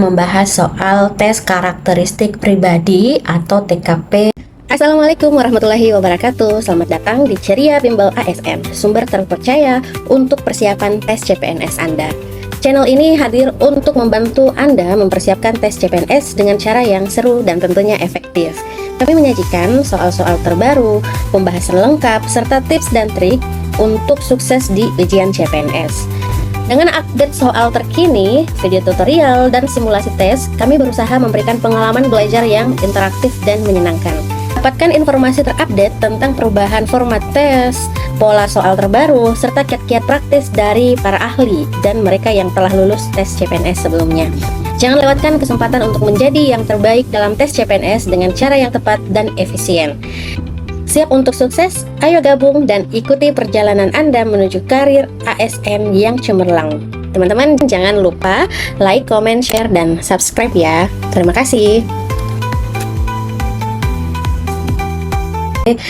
membahas soal tes karakteristik pribadi atau TKP. Assalamualaikum warahmatullahi wabarakatuh. Selamat datang di Ceria Bimbel ASN, sumber terpercaya untuk persiapan tes CPNS Anda. Channel ini hadir untuk membantu Anda mempersiapkan tes CPNS dengan cara yang seru dan tentunya efektif. Kami menyajikan soal-soal terbaru, pembahasan lengkap, serta tips dan trik untuk sukses di ujian CPNS. Dengan update soal terkini, video tutorial, dan simulasi tes, kami berusaha memberikan pengalaman belajar yang interaktif dan menyenangkan. Dapatkan informasi terupdate tentang perubahan format tes, pola soal terbaru, serta kiat-kiat praktis dari para ahli dan mereka yang telah lulus tes CPNS sebelumnya. Jangan lewatkan kesempatan untuk menjadi yang terbaik dalam tes CPNS dengan cara yang tepat dan efisien. Siap untuk sukses? Ayo gabung dan ikuti perjalanan Anda menuju karir ASN yang cemerlang. Teman-teman jangan lupa like, comment, share, dan subscribe ya. Terima kasih.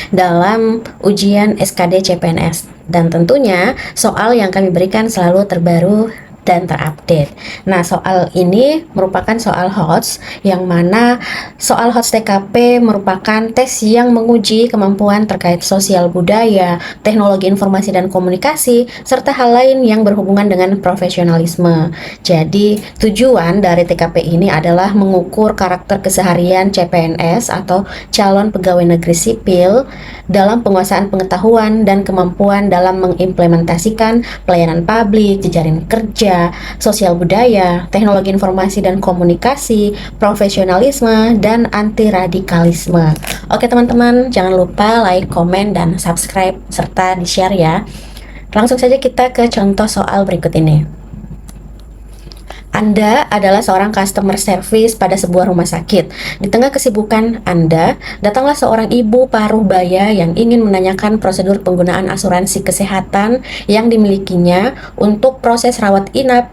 Dalam ujian SKD CPNS, dan tentunya soal yang kami berikan selalu terbaru dan terupdate. Nah, soal ini merupakan soal HOTS, yang mana soal HOTS TKP merupakan tes yang menguji kemampuan terkait sosial budaya, teknologi informasi dan komunikasi, serta hal lain yang berhubungan dengan profesionalisme. Jadi, tujuan dari TKP ini adalah mengukur karakter keseharian CPNS atau calon pegawai negeri sipil dalam penguasaan pengetahuan dan kemampuan dalam mengimplementasikan pelayanan publik, jejaring kerja, sosial budaya, teknologi informasi dan komunikasi, profesionalisme, dan anti radikalisme. Oke teman-teman, jangan lupa like, komen, dan subscribe serta di-share ya. Langsung saja kita ke contoh soal berikut ini. Anda adalah seorang customer service pada sebuah rumah sakit. Di tengah kesibukan Anda, datanglah seorang ibu paruh baya yang ingin menanyakan prosedur penggunaan asuransi kesehatan yang dimilikinya untuk proses rawat inap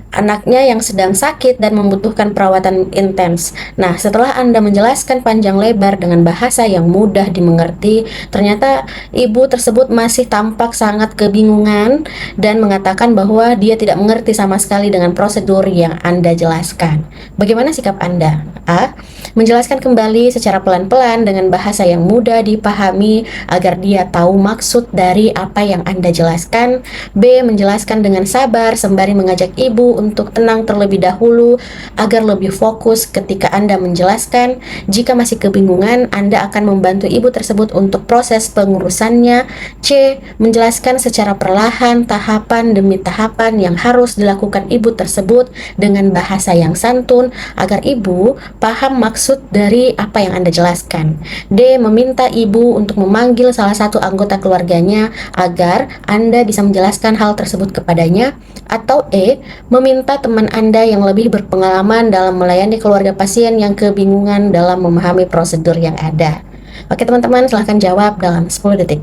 anaknya yang sedang sakit dan membutuhkan perawatan intens. Nah, setelah Anda menjelaskan panjang lebar dengan bahasa yang mudah dimengerti, ternyata ibu tersebut masih tampak sangat kebingungan dan mengatakan bahwa dia tidak mengerti sama sekali dengan prosedur yang Anda jelaskan. Bagaimana sikap Anda? A. Menjelaskan kembali secara pelan-pelan dengan bahasa yang mudah dipahami agar dia tahu maksud dari apa yang Anda jelaskan. B. Menjelaskan dengan sabar sembari mengajak ibu untuk tenang terlebih dahulu agar lebih fokus ketika Anda menjelaskan. Jika masih kebingungan, Anda akan membantu ibu tersebut untuk proses pengurusannya. C. Menjelaskan secara perlahan tahapan demi tahapan yang harus dilakukan ibu tersebut dengan bahasa yang santun agar ibu paham maksud dari apa yang Anda jelaskan. D. Meminta ibu untuk memanggil salah satu anggota keluarganya agar Anda bisa menjelaskan hal tersebut kepadanya. Atau E. Meminta teman Anda yang lebih berpengalaman dalam melayani keluarga pasien yang kebingungan dalam memahami prosedur yang ada. Oke teman-teman, silahkan jawab dalam 10 detik.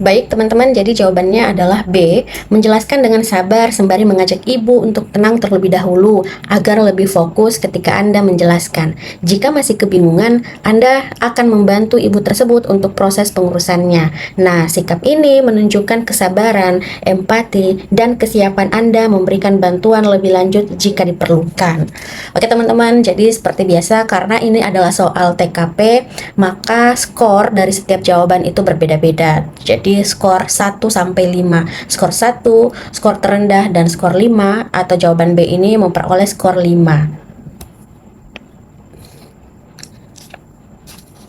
Baik teman-teman, jadi jawabannya adalah B. Menjelaskan dengan sabar sembari mengajak ibu untuk tenang terlebih dahulu agar lebih fokus ketika Anda menjelaskan. Jika masih kebingungan, Anda akan membantu ibu tersebut untuk proses pengurusannya. Nah, sikap ini menunjukkan kesabaran, empati, dan kesiapan Anda memberikan bantuan lebih lanjut jika diperlukan. Oke teman-teman, jadi seperti biasa karena ini adalah soal TKP, maka skor dari setiap jawaban itu berbeda-beda. Jadi skor 1 sampai 5. Skor 1, skor terendah, dan skor 5 atau jawaban B ini memperoleh skor 5.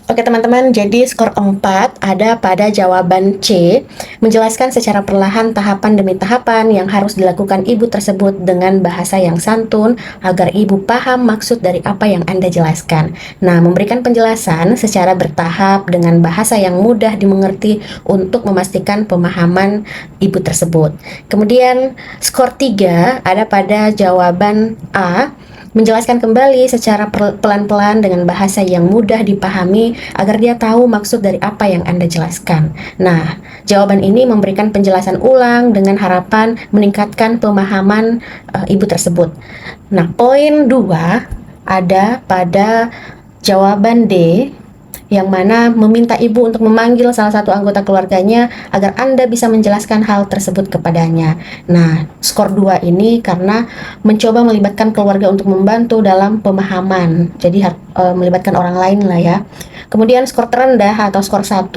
Oke teman-teman, jadi skor 4 ada pada jawaban C, menjelaskan secara perlahan tahapan demi tahapan yang harus dilakukan ibu tersebut dengan bahasa yang santun agar ibu paham maksud dari apa yang Anda jelaskan. Nah, memberikan penjelasan secara bertahap dengan bahasa yang mudah dimengerti untuk memastikan pemahaman ibu tersebut. Kemudian skor 3 ada pada jawaban A, menjelaskan kembali secara pelan-pelan dengan bahasa yang mudah dipahami agar dia tahu maksud dari apa yang Anda jelaskan. Nah, jawaban ini memberikan penjelasan ulang dengan harapan meningkatkan pemahaman ibu tersebut. Nah, poin 2 ada pada jawaban D, yang mana meminta ibu untuk memanggil salah satu anggota keluarganya agar Anda bisa menjelaskan hal tersebut kepadanya. Nah, skor 2 ini karena mencoba melibatkan keluarga untuk membantu dalam pemahaman. Jadi melibatkan orang lain lah ya. Kemudian skor terendah atau skor 1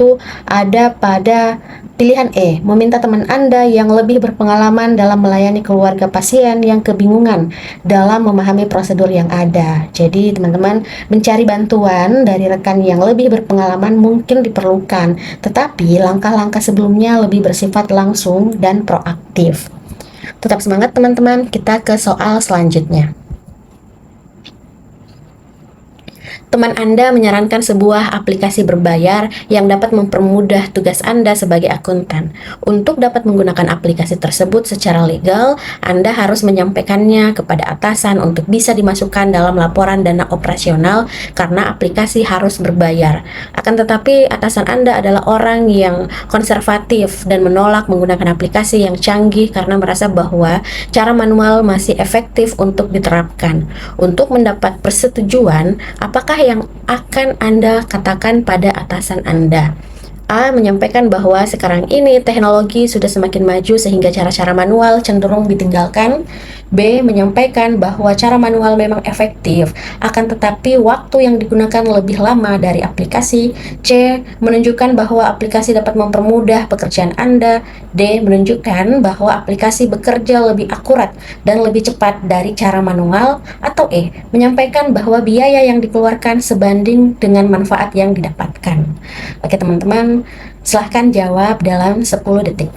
ada pada pilihan E, meminta teman Anda yang lebih berpengalaman dalam melayani keluarga pasien yang kebingungan dalam memahami prosedur yang ada. Jadi teman-teman mencari bantuan dari rekan yang lebih berpengalaman mungkin diperlukan, tetapi langkah-langkah sebelumnya lebih bersifat langsung dan proaktif. Tetap semangat teman-teman, kita ke soal selanjutnya. Teman Anda menyarankan sebuah aplikasi berbayar yang dapat mempermudah tugas Anda sebagai akuntan. Untuk dapat menggunakan aplikasi tersebut secara legal, Anda harus menyampaikannya kepada atasan untuk bisa dimasukkan dalam laporan dana operasional karena aplikasi harus berbayar. Akan tetapi, atasan Anda adalah orang yang konservatif dan menolak menggunakan aplikasi yang canggih karena merasa bahwa cara manual masih efektif untuk diterapkan. Untuk mendapat persetujuan, apakah yang akan Anda katakan pada atasan Anda? A. Menyampaikan bahwa sekarang ini teknologi sudah semakin maju sehingga cara-cara manual cenderung ditinggalkan. B. Menyampaikan bahwa cara manual memang efektif, akan tetapi waktu yang digunakan lebih lama dari aplikasi. C. Menunjukkan bahwa aplikasi dapat mempermudah pekerjaan Anda. D. Menunjukkan bahwa aplikasi bekerja lebih akurat dan lebih cepat dari cara manual. Atau E. Menyampaikan bahwa biaya yang dikeluarkan sebanding dengan manfaat yang didapatkan. Oke teman-teman, silahkan jawab dalam 10 detik.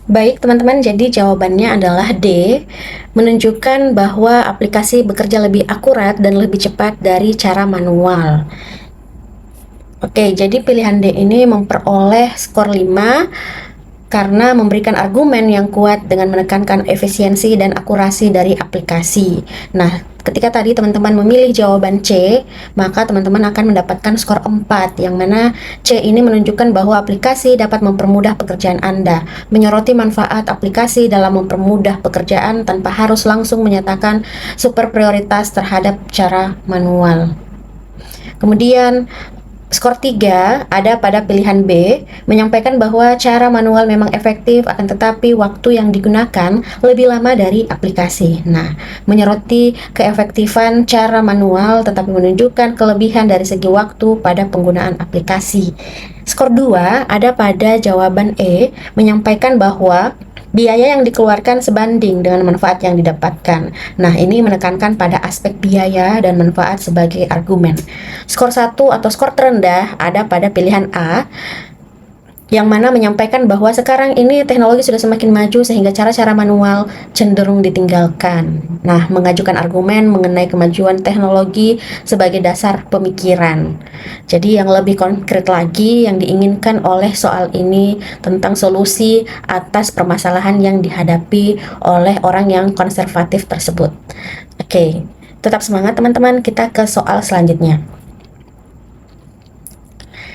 Baik teman-teman, jadi jawabannya adalah D, menunjukkan bahwa aplikasi bekerja lebih akurat dan lebih cepat dari cara manual. Oke, jadi pilihan D ini memperoleh skor 5 karena memberikan argumen yang kuat dengan menekankan efisiensi dan akurasi dari aplikasi. Nah, ketika tadi teman-teman memilih jawaban C, maka teman-teman akan mendapatkan skor 4, yang mana C ini menunjukkan bahwa aplikasi dapat mempermudah pekerjaan Anda, menyoroti manfaat aplikasi dalam mempermudah pekerjaan tanpa harus langsung menyatakan super prioritas terhadap cara manual. Kemudian skor 3 ada pada pilihan B, menyampaikan bahwa cara manual memang efektif, akan tetapi waktu yang digunakan lebih lama dari aplikasi. Nah, menyoroti keefektifan cara manual tetapi menunjukkan kelebihan dari segi waktu pada penggunaan aplikasi. Skor 2 ada pada jawaban E, menyampaikan bahwa biaya yang dikeluarkan sebanding dengan manfaat yang didapatkan. Nah, ini menekankan pada aspek biaya dan manfaat sebagai argumen. Skor 1 atau skor terendah ada pada pilihan A, yang mana menyampaikan bahwa sekarang ini teknologi sudah semakin maju sehingga cara-cara manual cenderung ditinggalkan. Nah, mengajukan argumen mengenai kemajuan teknologi sebagai dasar pemikiran. Jadi yang lebih konkret lagi yang diinginkan oleh soal ini tentang solusi atas permasalahan yang dihadapi oleh orang yang konservatif tersebut. Oke, tetap semangat teman-teman, kita ke soal selanjutnya.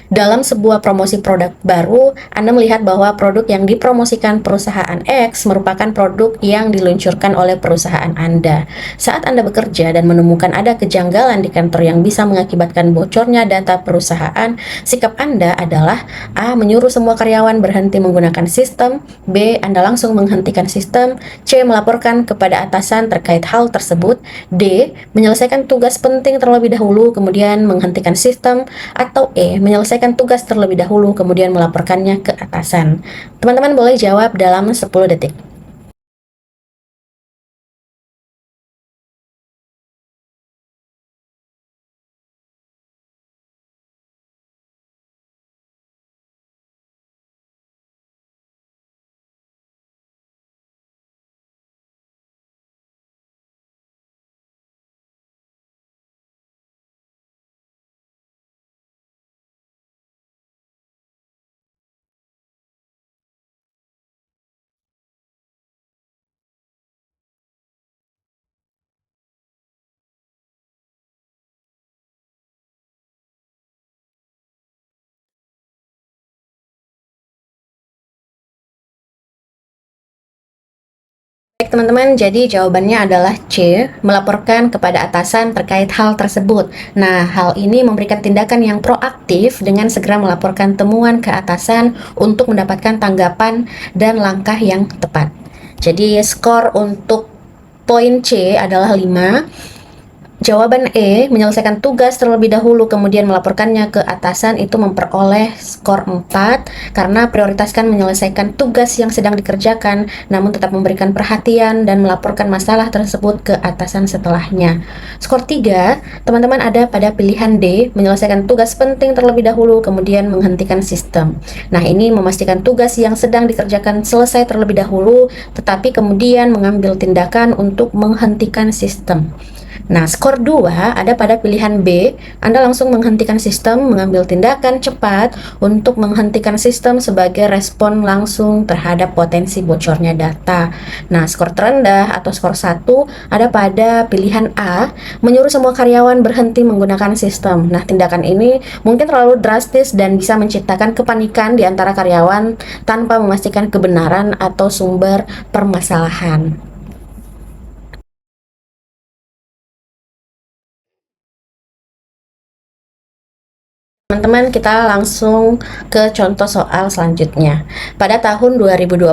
Dalam sebuah promosi produk baru, Anda melihat bahwa produk yang dipromosikan perusahaan X merupakan produk yang diluncurkan oleh perusahaan Anda. Saat Anda bekerja dan menemukan ada kejanggalan di kantor yang bisa mengakibatkan bocornya data perusahaan, sikap Anda adalah A. Menyuruh semua karyawan berhenti menggunakan sistem, B. Anda langsung menghentikan sistem, C. Melaporkan kepada atasan terkait hal tersebut, D. Menyelesaikan tugas penting terlebih dahulu kemudian menghentikan sistem, atau E. Menyelesaikan tugas terlebih dahulu kemudian melaporkannya ke atasan. Teman-teman boleh jawab dalam 10 detik. Baik teman-teman, jadi jawabannya adalah C, melaporkan kepada atasan terkait hal tersebut. Nah, hal ini memberikan tindakan yang proaktif dengan segera melaporkan temuan ke atasan untuk mendapatkan tanggapan dan langkah yang tepat. Jadi, skor untuk poin C adalah 5. Jawaban E, menyelesaikan tugas terlebih dahulu kemudian melaporkannya ke atasan, itu memperoleh skor 4 karena prioritaskan menyelesaikan tugas yang sedang dikerjakan namun tetap memberikan perhatian dan melaporkan masalah tersebut ke atasan setelahnya. Skor 3, teman-teman ada pada pilihan D, menyelesaikan tugas penting terlebih dahulu kemudian menghentikan sistem. Nah, ini memastikan tugas yang sedang dikerjakan selesai terlebih dahulu tetapi kemudian mengambil tindakan untuk menghentikan sistem. Nah, skor 2 ada pada pilihan B, Anda langsung menghentikan sistem, mengambil tindakan cepat untuk menghentikan sistem sebagai respon langsung terhadap potensi bocornya data. Nah, skor terendah atau skor 1 ada pada pilihan A, menyuruh semua karyawan berhenti menggunakan sistem. Nah, tindakan ini mungkin terlalu drastis dan bisa menciptakan kepanikan di antara karyawan tanpa memastikan kebenaran atau sumber permasalahan. Teman-teman, kita langsung ke contoh soal selanjutnya. Pada tahun 2024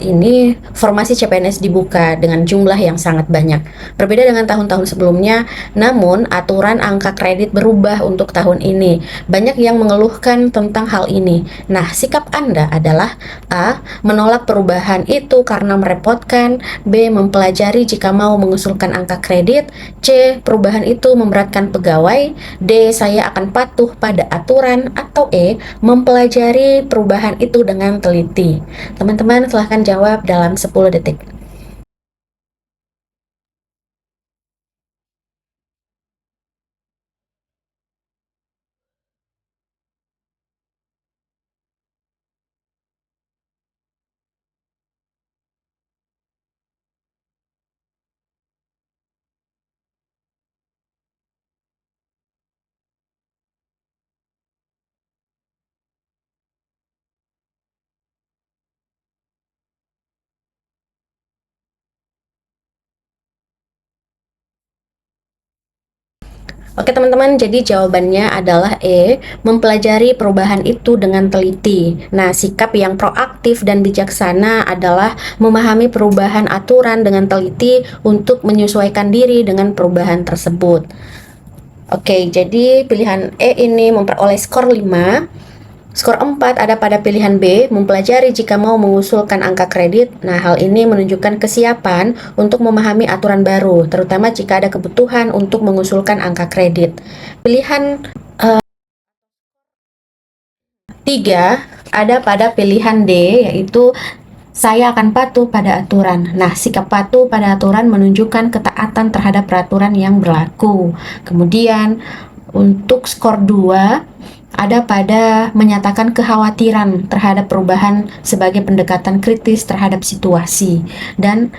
ini, formasi CPNS dibuka dengan jumlah yang sangat banyak. Berbeda dengan tahun-tahun sebelumnya, namun aturan angka kredit berubah untuk tahun ini. Banyak yang mengeluhkan tentang hal ini. Nah, sikap Anda adalah A. Menolak perubahan itu karena merepotkan, B. Mempelajari jika mau mengusulkan angka kredit, C. Perubahan itu memberatkan pegawai, D. Saya akan patuh pada aturan, atau E. Mempelajari perubahan itu dengan teliti. Teman-teman silahkan jawab dalam 10 detik. Oke teman-teman, jadi jawabannya adalah E, mempelajari perubahan itu dengan teliti. Nah, sikap yang proaktif dan bijaksana adalah memahami perubahan aturan dengan teliti untuk menyesuaikan diri dengan perubahan tersebut. Oke, jadi pilihan E ini memperoleh skor 5. Skor 4 ada pada pilihan B, mempelajari jika mau mengusulkan angka kredit. Nah, hal ini menunjukkan kesiapan untuk memahami aturan baru, terutama jika ada kebutuhan untuk mengusulkan angka kredit. Pilihan 3 ada pada pilihan D, yaitu saya akan patuh pada aturan. Nah, sikap patuh pada aturan menunjukkan ketaatan terhadap peraturan yang berlaku. Kemudian, untuk skor 2 ada pada menyatakan kekhawatiran terhadap perubahan sebagai pendekatan kritis terhadap situasi. Dan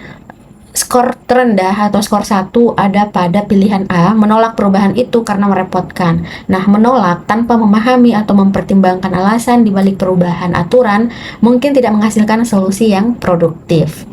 skor terendah atau skor 1 ada pada pilihan A, menolak perubahan itu karena merepotkan. Nah, menolak tanpa memahami atau mempertimbangkan alasan di balik perubahan aturan mungkin tidak menghasilkan solusi yang produktif.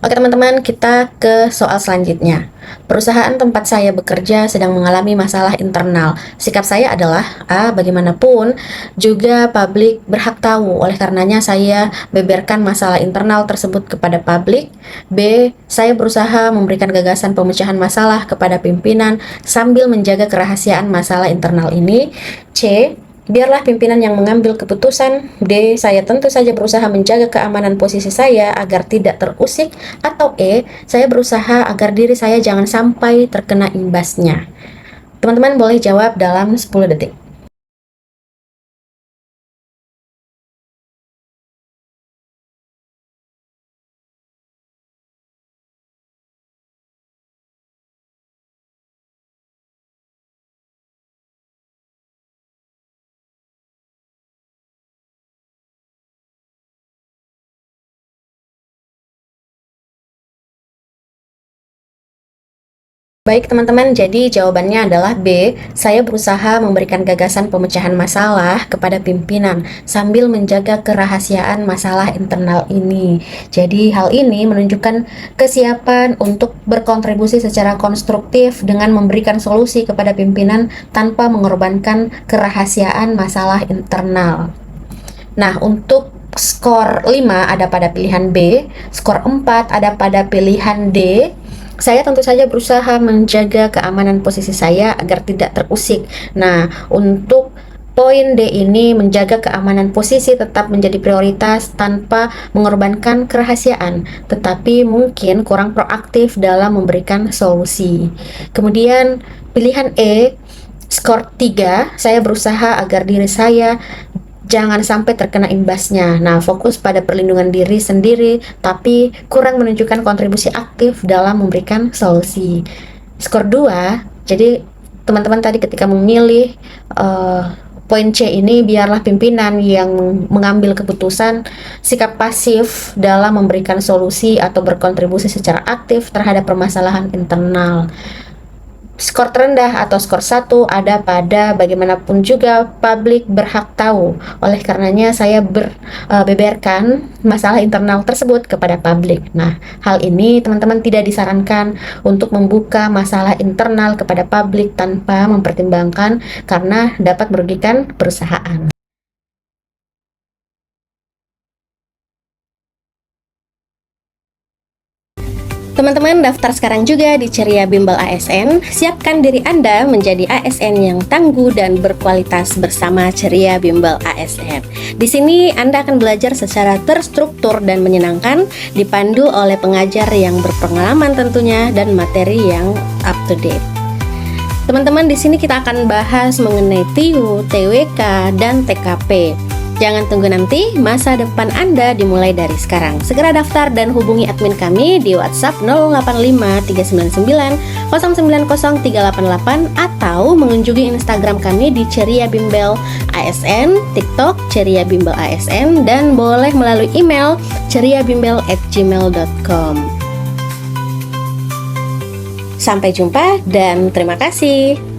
Oke teman-teman, kita ke soal selanjutnya. Perusahaan tempat saya bekerja sedang mengalami masalah internal. Sikap saya adalah A. Bagaimanapun juga publik berhak tahu. Oleh karenanya saya beberkan masalah internal tersebut kepada publik. B. Saya berusaha memberikan gagasan pemecahan masalah kepada pimpinan sambil menjaga kerahasiaan masalah internal ini. C. Biarlah pimpinan yang mengambil keputusan. D. Saya tentu saja berusaha menjaga keamanan posisi saya agar tidak terusik. Atau E. Saya berusaha agar diri saya jangan sampai terkena imbasnya. Teman-teman boleh jawab dalam 10 detik. Baik teman-teman, jadi jawabannya adalah B. Saya berusaha memberikan gagasan pemecahan masalah kepada pimpinan sambil menjaga kerahasiaan masalah internal ini. Jadi hal ini menunjukkan kesiapan untuk berkontribusi secara konstruktif dengan memberikan solusi kepada pimpinan tanpa mengorbankan kerahasiaan masalah internal. Nah, untuk skor 5 ada pada pilihan B, skor 4 ada pada pilihan D. Saya tentu saja berusaha menjaga keamanan posisi saya agar tidak terusik. Nah, untuk poin D ini, menjaga keamanan posisi tetap menjadi prioritas tanpa mengorbankan kerahasiaan, tetapi mungkin kurang proaktif dalam memberikan solusi. Kemudian pilihan E, skor 3, saya berusaha agar diri saya jangan sampai terkena imbasnya. Nah, fokus pada perlindungan diri sendiri, tapi kurang menunjukkan kontribusi aktif dalam memberikan solusi. Skor 2, jadi teman-teman tadi ketika memilih poin C ini, biarlah pimpinan yang mengambil keputusan, sikap pasif dalam memberikan solusi atau berkontribusi secara aktif terhadap permasalahan internal. Skor terendah atau skor 1 ada pada bagaimanapun juga publik berhak tahu. Oleh karenanya saya beberkan masalah internal tersebut kepada publik. Nah, hal ini teman-teman tidak disarankan untuk membuka masalah internal kepada publik tanpa mempertimbangkan karena dapat merugikan perusahaan. Teman-teman daftar sekarang juga di Ceria Bimbel ASN. Siapkan diri Anda menjadi ASN yang tangguh dan berkualitas bersama Ceria Bimbel ASN. Di sini Anda akan belajar secara terstruktur dan menyenangkan, dipandu oleh pengajar yang berpengalaman tentunya dan materi yang up to date. Teman-teman, di sini kita akan bahas mengenai TIU, TWK, dan TKP. Jangan tunggu nanti, masa depan Anda dimulai dari sekarang. Segera daftar dan hubungi admin kami di WhatsApp 085 399 090 388 atau mengunjungi Instagram kami di Ceria Bimbel ASN, TikTok Ceria Bimbel ASN, dan boleh melalui email ceriabimbel@gmail.com. Sampai jumpa dan terima kasih.